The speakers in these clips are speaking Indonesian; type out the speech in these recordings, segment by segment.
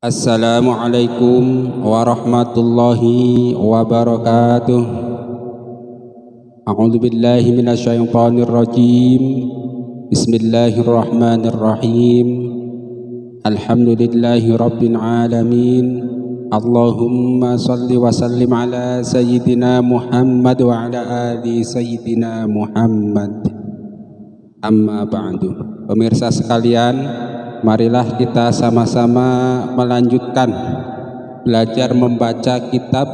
Assalamualaikum warahmatullahi wabarakatuh. A'udzu billahi minasyaitonir rajim. Bismillahirrahmanirrahim. Alhamdulillahi rabbil alamin. Allahumma salli wa sallim ala sayyidina Muhammad wa ala ali sayyidina Muhammad. Amma ba'du. Pemirsa sekalian, marilah kita sama-sama melanjutkan belajar membaca kitab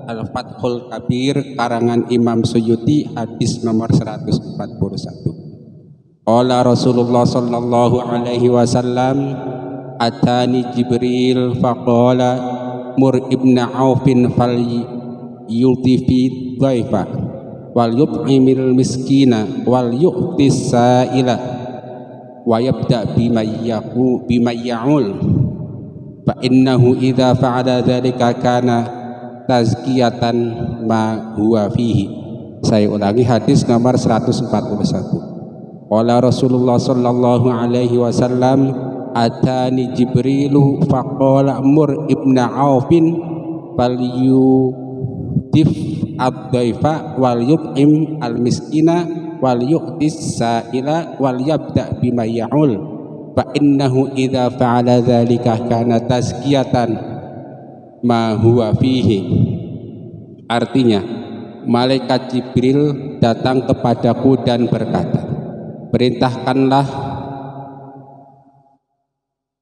Al-Fathul Kabir karangan Imam Suyuti, hadis nomor 141. Qala Rasulullah sallallahu alaihi wasallam, atani Jibril faqala mur ibna Aufin fal yultifi dhaifa wal yut'imil miskina wal yu'tis sa'ila wa yabda bima ya'ul fa innahu idza fa'ala dzalika kana tazkiyatan ma huwa fihi. Saya ulangi hadis nomor 141. Qala Rasulullah sallallahu alaihi wasallam, atani Jibrilu faqala mur ibna Aufin falyudif ad-dhaifa wal yut'im al-miskina wal yu'tis sa'ila wal yabda bima ya'ul fa innahu idza fa'ala dzalika kana tazkiyatan ma huwa fihi. Artinya, malaikat Jibril datang kepadaku dan berkata, perintahkanlah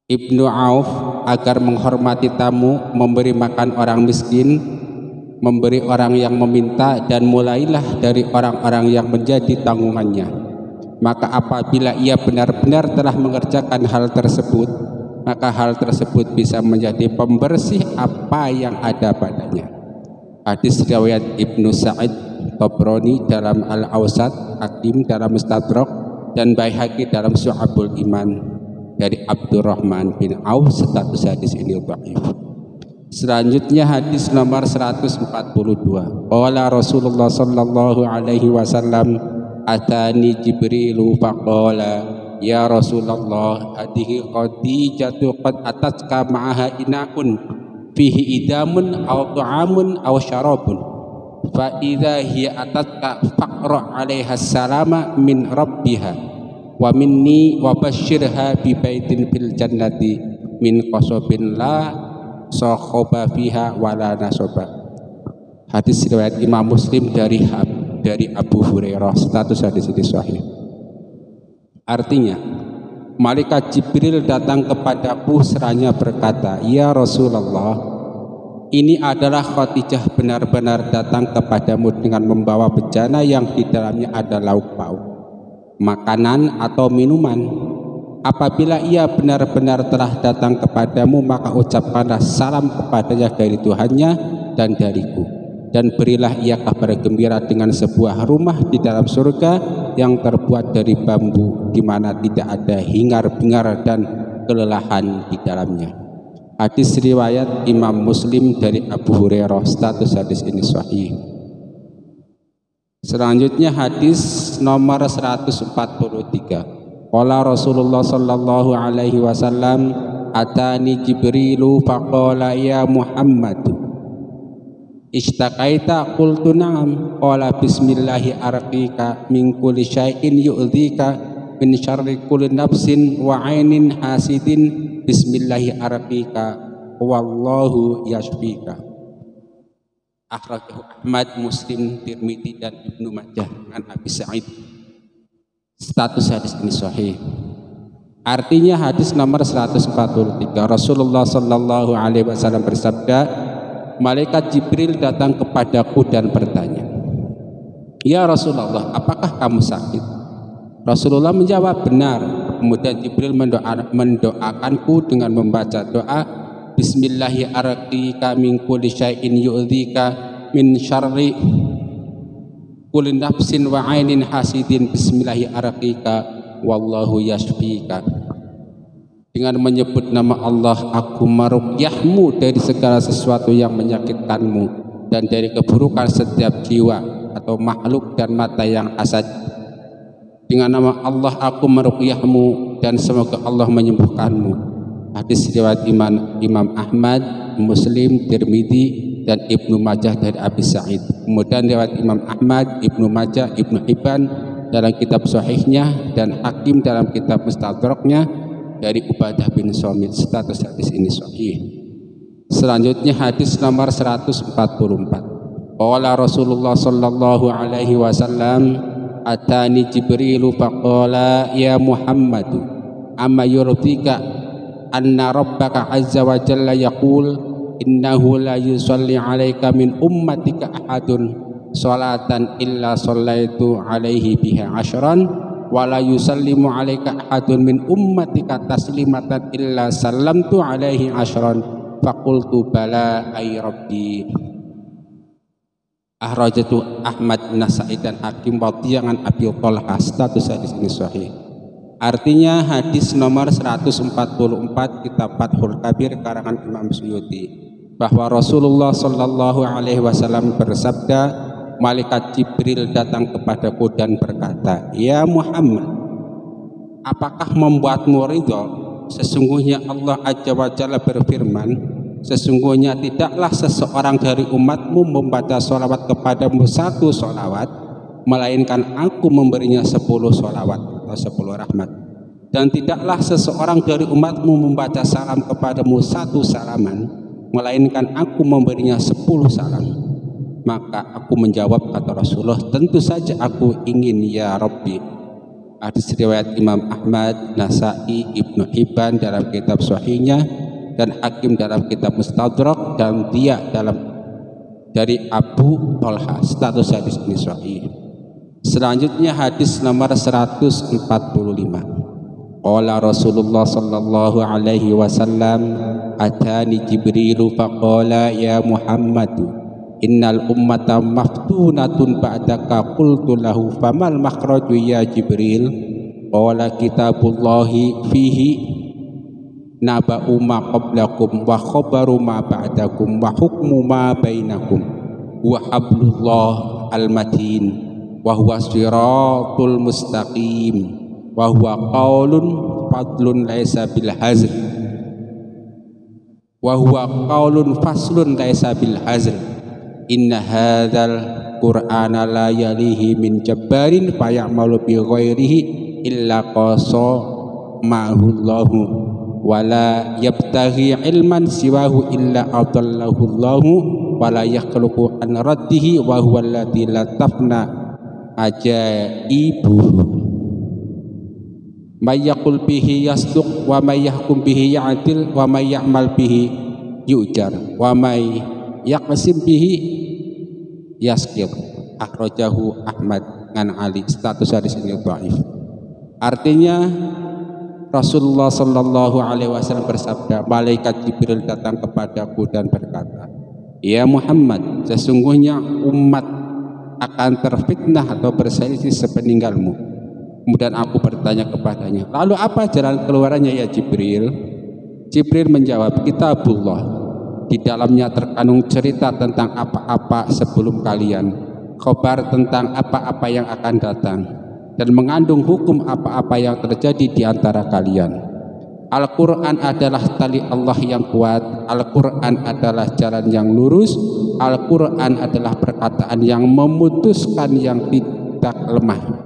Ibnu Auf agar menghormati tamu, memberi makan orang miskin, memberi orang yang meminta, dan mulailah dari orang-orang yang menjadi tanggungannya. Maka apabila ia benar-benar telah mengerjakan hal tersebut, maka hal tersebut bisa menjadi pembersih apa yang ada padanya. Hadis riwayat Ibnu Sa'id Tabrani dalam Al-Awsat, Hakim dalam Mustadrak, dan Baihaqi dalam Syu'abul Iman dari Abdurrahman bin Auf. Status hadis ini dhaif. Selanjutnya hadis nomor 142. Qala Rasulullah sallallahu alaihi wasallam, atani Jibrilu faqala ya Rasulullah, hadhihi qadijatu qad atatka ma'aha ina'un fihi idamun aw ta'amun aw syarabun fa idza hiya atatka faqra 'alaiha salama min rabbiha wa minni wa basyirha bi baitin fil jannati min qasabin la sokhoba fiha wala nasoba. Hadis riwayat Imam Muslim dari Abu Hurairah. Status hadis ini sahih. Artinya, malaikat Jibril datang kepadaku seraya berkata, ya Rasulullah, ini adalah Khadijah benar-benar datang kepadamu dengan membawa bejana yang di dalamnya ada lauk pauk, makanan atau minuman. Apabila ia benar-benar telah datang kepadamu, maka ucapkanlah salam kepadanya dari Tuhannya dan dariku, dan berilah ia kabar gembira dengan sebuah rumah di dalam surga yang terbuat dari bambu, di mana tidak ada hingar-bingar dan kelelahan di dalamnya. Hadis riwayat Imam Muslim dari Abu Hurairah. Status hadis ini sahih. Selanjutnya hadis nomor 143. Qala Rasulullah sallallahu alaihi wasallam, atani Jibrilu faqala ya Muhammad ishtaqaita qultu na'am qala bismillahi arqika min kulli syai'in yu'dhika min syarri kulli nafsin wa 'ainin hasidin bismillahi arqika wallahu yashfika. Akhrajahu Ahmad, Muslim, Tirmidzi dan Ibnu Majah an Abi Sa'id. Status hadis ini sahih. Artinya hadis nomor 143. Rasulullah sallallahu alaihi wasallam bersabda, malaikat Jibril datang kepadaku dan bertanya, ya Rasulullah, apakah kamu sakit? Rasulullah menjawab, benar. Kemudian Jibril mendoakanku dengan membaca doa, bismillahi arqika min kulli syai'in yu'dhika min syarri kulli nafsin wa 'ainin hasidin bismillahi arqika wallahu yashfika. Dengan menyebut nama Allah, aku meruqyahmu dari segala sesuatu yang menyakitkanmu dan dari keburukan setiap jiwa atau makhluk dan mata yang hasad. Dengan nama Allah aku meruqyahmu dan semoga Allah menyembuhkanmu. Hadis riwayat Imam Ahmad, Muslim, Tirmidzi dan Ibnu Majah dari Abi Sa'id. Kemudian riwayat Imam Ahmad, Ibnu Majah, Ibnu Hibban dalam kitab Sahihnya dan Hakim dalam kitab Mustadraknya dari Ubadah bin Somit. Status hadis ini sahih. Selanjutnya hadis nomor 144. Qala Rasulullah sallallahu alaihi wasallam, atani Jibrilu faqala ya Muhammadu amma yurdika anna rabbaka azza wa jalla yaqul innahu la yusalli alaika min ummatika ahadun salatan illa sallaitu alaihi biha ashran wa la yusallimu alaika ahadun min ummatika taslimatan illa sallamtu alaihi ashran faqultu bala ay rabbi. Akhrajatu Ahmad, Nasa'i dan Hakim wadhi'an Abi Thalhah. Status hadis ini sahih. Artinya hadis nomor 144 kitab Fathul Kabir karangan Imam Suyuti, bahwa Rasulullah sallallahu alaihi wasallam bersabda, malaikat Jibril datang kepadaku dan berkata, ya Muhammad, apakah membuatmu ridha? Sesungguhnya Allah azza wa jalla berfirman, sesungguhnya tidaklah seseorang dari umatmu membaca sholawat kepadamu 1 sholawat, melainkan aku memberinya 10 sholawat atau 10 rahmat. Dan tidaklah seseorang dari umatmu membaca salam kepadamu 1 salaman, melainkan aku memberinya 10 salam. Maka aku menjawab, kata Rasulullah, tentu saja aku ingin ya Rabbi. Hadis riwayat Imam Ahmad, Nasa'i, Ibnu Hibban dalam kitab Sahihnya dan Hakim dalam kitab Mustadrak dan dia dari Abu Thalhah. Status hadis ini sahih. Selanjutnya hadis nomor 145. Qala Rasulullah sallallahu alaihi wasallam, atani Jibrilu faqala ya Muhammadu innal ummata maftunatun ba'daka. Qultu lahu famal makhraju ya Jibril? Qala kitabullahi fihi naba'u ma qablakum wa khabaru ma ba'dakum wa hukmu ma bainakum wa hablullah al-matin wa huwa siratul mustaqim wa huwa qaulun fadlun laisa bil hazl wa huwa qaulun faslun laisa bil hazl inna hadzal qur'ana la yalihi min jabbarin fayamalu bi ghairihi illa qasa ma'hullahu wala yabtaghi ilman siwahu illa adallahu Allahu wala yakhluqu an raddihi wa huwa alladhi latafna ajaibu may yaqul bihi yasduq wa may yahkum bihi ya'dil wa may ya'mal bihi yujar wa may yaqsim bihi yaskir. Akhrajahu Ahmad an Ali. Status hadis ini dhaif. Artinya Rasulullah sallallahu alaihi wasallam bersabda, malaikat Jibril datang kepadaku dan berkata, ya Muhammad, sesungguhnya umat akan terfitnah atau berselisih sepeninggalmu. Kemudian aku bertanya kepadanya, lalu apa jalan keluarannya ya Jibril? Jibril menjawab, kitabullah, di dalamnya terkandung cerita tentang apa-apa sebelum kalian, khabar tentang apa-apa yang akan datang, dan mengandung hukum apa-apa yang terjadi di antara kalian. Al-Quran adalah tali Allah yang kuat, Al-Quran adalah jalan yang lurus, Al-Quran adalah perkataan yang memutuskan yang tidak lemah.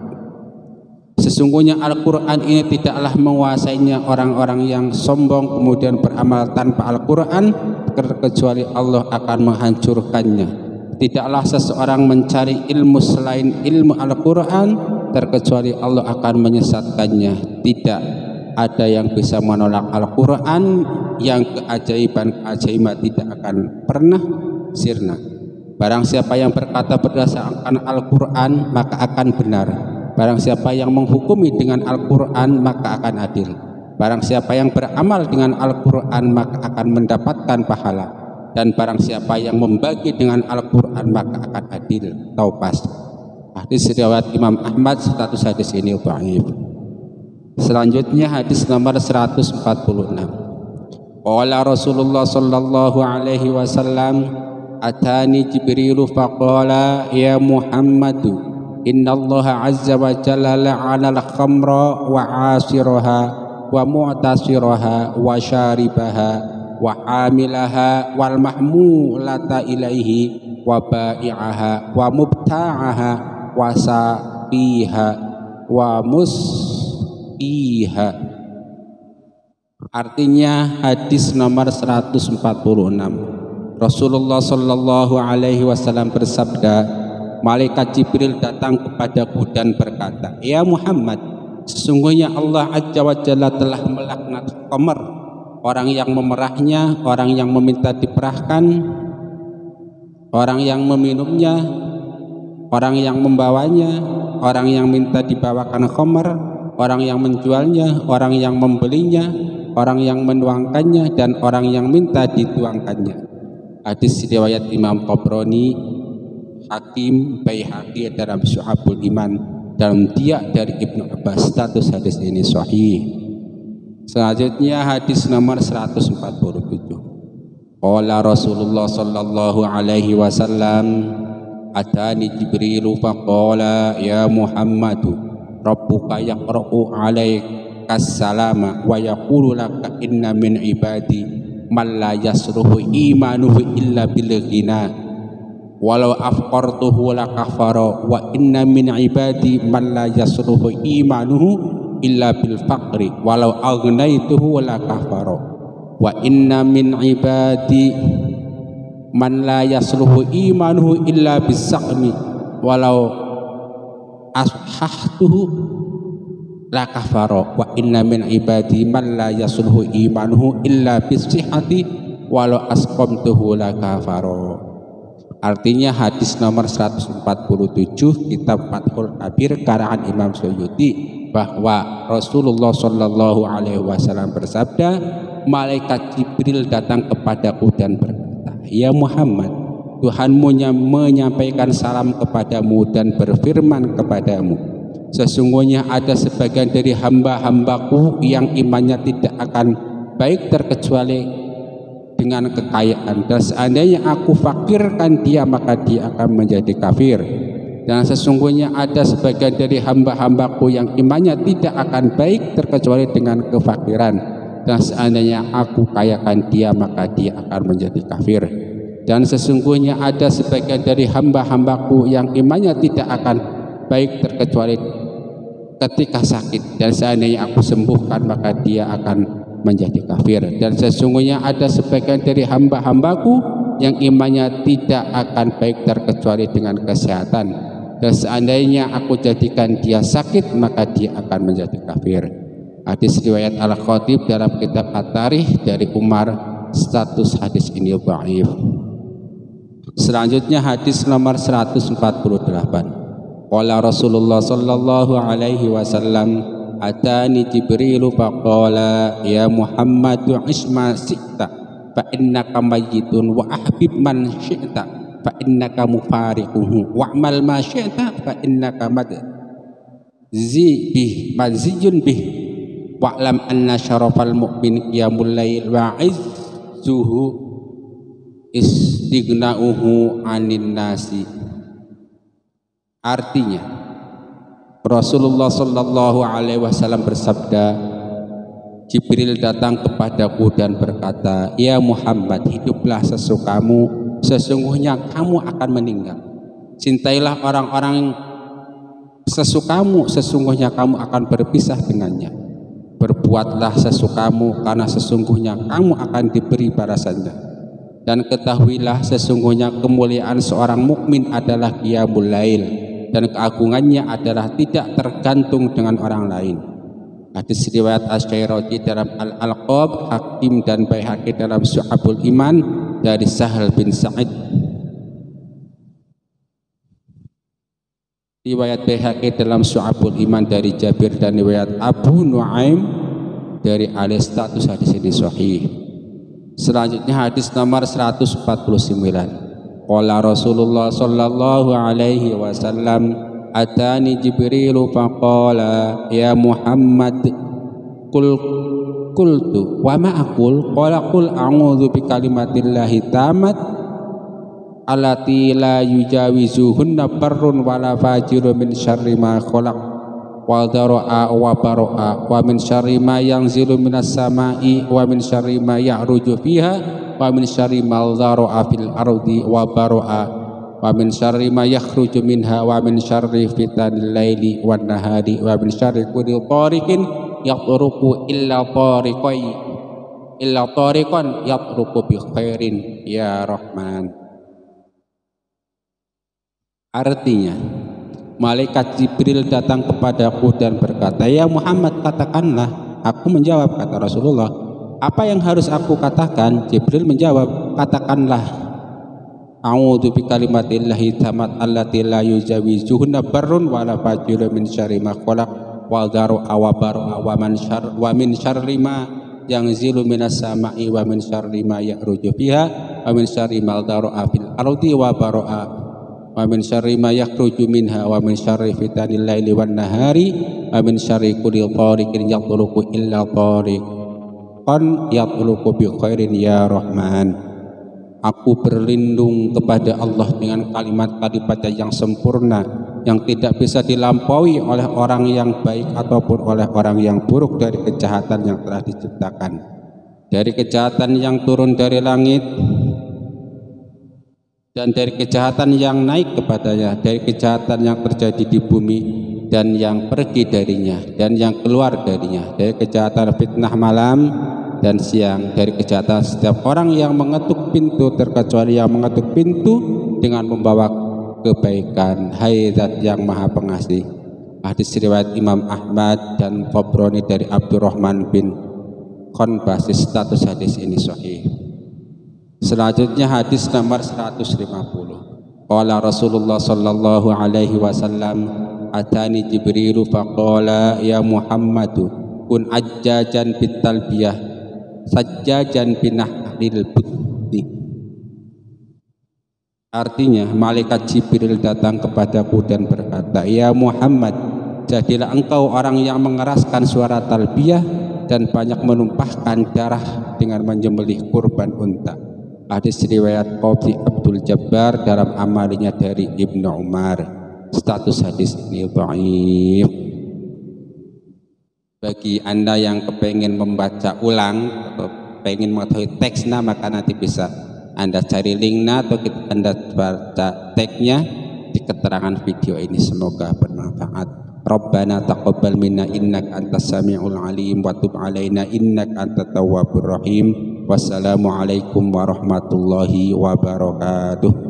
Sesungguhnya Al-Quran ini tidaklah menguasainya orang-orang yang sombong kemudian beramal tanpa Al-Quran, kecuali Allah akan menghancurkannya. Tidaklah seseorang mencari ilmu selain ilmu Al-Quran, terkecuali Allah akan menyesatkannya. Tidak ada yang bisa menolak Al-Quran, yang keajaiban-keajaiban tidak akan pernah sirna. Barang siapa yang berkata berdasarkan Al-Quran maka akan benar. Barang siapa yang menghukumi dengan Al-Quran maka akan adil. Barang siapa yang beramal dengan Al-Quran maka akan mendapatkan pahala. Dan barang siapa yang membagi dengan Al-Quran maka akan adil. Taupas. Hadis riwayat Imam Ahmad. Status hadis ini dhaif. Selanjutnya hadis nomor 146. Qala Rasulullah sallallahu alaihi wasallam, atani Jibrilu faqala ya Muhammadu innallaha azza wa jalla la'ana al-khamra wa 'asiraha wa mu'tasiraha wa syaribaha wa hamilaha wal mahmulata ilaihi wa ba'i'aha wa mubta'aha wa saqiha wa musqiha. Artinya hadis nomor 146, Rasulullah Shallallahu Alaihi Wasallam bersabda, malaikat Jibril datang kepadaku dan berkata, ya Muhammad, sesungguhnya Allah Azza wa Jalla telah melaknat khamr, orang yang memerahnya, orang yang meminta diperahkan, orang yang meminumnya, orang yang membawanya, orang yang minta dibawakan khamr, orang yang menjualnya, orang yang membelinya, orang yang menuangkannya, dan orang yang minta dituangkannya. Hadis riwayat Imam Tabrani, Hakim, Baihaqi dalam Syu'abul Iman, dalam dia dari Ibnu Abbas. Status hadis ini sahih. Selanjutnya hadis nomor 147. Qala Rasulullah sallallahu alaihi wasallam, atani Jibril faqala ya Muhammadu rabbuka yaqra'u alaikas salama wa yaqulu laka inna min ibadi man la yasruhu imanuhu illa bil ghina walau afqartuhu la kafara wa inna min ibadi man la yasruhu imanuhu illa bil faqri walau agnaituhu la kafara wa inna min ibadi man la yasruhu imanuhu illa bis saqmi walau ashahtuhu la kafara wa inna min ibadi man la yasluhu imanuhu illa bisihati walau asqamtuhu la kafara. Artinya hadis nomor 147 kitab Fathul Kabir karangan Imam Suyuti, bahwa Rasulullah Shallallahu Alaihi Wasallam bersabda, malaikat Jibril datang kepadaku dan berkata, ya Muhammad, Tuhanmu menyampaikan salam kepadamu dan berfirman kepadamu, sesungguhnya ada sebagian dari hamba-hambaku yang imannya tidak akan baik terkecuali dengan kekayaan, dan seandainya aku fakirkan dia maka dia akan menjadi kafir. Dan sesungguhnya ada sebagian dari hamba-hambaku yang imannya tidak akan baik terkecuali dengan kefakiran, dan seandainya aku kayakan dia maka dia akan menjadi kafir. Dan sesungguhnya ada sebagian dari hamba-hambaku yang imannya tidak akan baik terkecuali ketika sakit, dan seandainya aku sembuhkan maka dia akan menjadi kafir. Dan sesungguhnya ada sebagian dari hamba-hambaku yang imannya tidak akan baik terkecuali dengan kesehatan, dan seandainya aku jadikan dia sakit maka dia akan menjadi kafir. Hadis riwayat Al-Khatib dalam kitab At-Tarikh dari Umar. Status hadis ini dhaif. Selanjutnya hadis nomor 148. Qala Rasulullah sallallahu alaihi wasallam, atani Jibril faqala ya Muhammad isma syi'ta fa innaka mayyitun wa ahbib man syi'ta fa innaka mufariquhu wa'mal ma syi'ta fa innaka maziyun bih wa'lam anna syarafal mu'min qiyamul lail wa izzuhu istighna'uhu 'anin nasi. Artinya, Rasulullah Shallallahu Alaihi Wasallam bersabda, Jibril datang kepadaku dan berkata, ya Muhammad, hiduplah sesukamu, sesungguhnya kamu akan meninggal. Cintailah orang-orang sesukamu, sesungguhnya kamu akan berpisah dengannya. Berbuatlah sesukamu, karena sesungguhnya kamu akan diberi balasannya. Dan ketahuilah sesungguhnya kemuliaan seorang mukmin adalah qiyamul lail, dan keagungannya adalah tidak tergantung dengan orang lain. Hadis riwayat Asy-Syairati dalam Al-Alqab, Hakim dan Baihaqi dalam Syu'abul Iman dari Sahal bin Sa'id. Riwayat Baihaqi dalam Syu'abul Iman dari Jabir, dan riwayat Abu Nuaim dari Ali. Status hadis ini sahih. Selanjutnya hadis nomor 149. Qala Rasulullah sallallahu alaihi wasallam, atani Jibril faqala ya Muhammad qultu wa ma aqul qala qul a'udzu bi kalimatillahi tamat allati la yujawizuhunna barrun wala fajirun min syarri ma khalaq wa dara'a wa baro'a wa min syarri ma yanzilu minas sama'i wa min syarri ma ya'ruju fiha wa min syarri ma dara'a fil ardi wa baro'a wa min syarri ma yakhruju minha wa min syarri fitanil laili wan nahari wa min syarri kulli tariqin yatruqu illa tariqan yatruqu bi khairin ya Rahman. Artinya, malaikat Jibril datang kepadaku dan berkata, "Ya Muhammad, katakanlah." Aku menjawab, kata Rasulullah, "Apa yang harus aku katakan?" Jibril menjawab, "Katakanlah, a'udzu bikalimatillahi tammat allati la yujawizuhunna barrun wa la fajirun min syarri ma khalaq wa dara'a wa baro'a wa min syarri ma yanzilu minas sama'i wa min syarri ma ya'ruju fiha wa min syarri ma dara'a fil ardi wa baro'a wa min syarri ma yakhruju minha wa min syarri fitanil laili wan nahari wa min syarri kulli tariqin yatluqu illa tariqan yatluqu bi khairin ya Rahman." Aku berlindung kepada Allah dengan kalimat-kalimat yang sempurna, yang tidak bisa dilampaui oleh orang yang baik ataupun oleh orang yang buruk, dari kejahatan yang telah diciptakan, dari kejahatan yang turun dari langit dan dari kejahatan yang naik kepadanya, dari kejahatan yang terjadi di bumi dan yang pergi darinya dan yang keluar darinya, dari kejahatan fitnah malam dan siang, dari kejahatan setiap orang yang mengetuk pintu terkecuali yang mengetuk pintu dengan membawa kebaikan. Hai Zat yang Maha Pengasih. Hadis riwayat Imam Ahmad dan Tabrani dari Abdurrahman bin Khonbasis. Status hadis ini sahih. Selanjutnya hadis nomor 150. Qala Rasulullah sallallahu alaihi wasallam, "Atani Jibrilu faqala ya Muhammadu kun ajjajan bit talbiyah sajjajan binahril buddi." Artinya, malaikat Jibril datang kepadaku dan berkata, "Ya Muhammad, jadilah engkau orang yang mengeraskan suara talbiyah dan banyak menumpahkan darah dengan menyembelih kurban unta." Hadis riwayat Qadhi Abdul Jabbar dalam amalinya dari Ibnu Umar. Status hadis ini dhaif. Bagi Anda yang kepengen membaca ulang atau pengen mengetahui teksnya, maka nanti bisa Anda cari linknya atau Anda baca teksnya di keterangan video ini. Semoga bermanfaat. Rabbana taqabbal minna innaka antas samiul alim wa tub alaina innaka antat tawwabur rahim. Wassalamualaikum warahmatullahi wabarakatuh.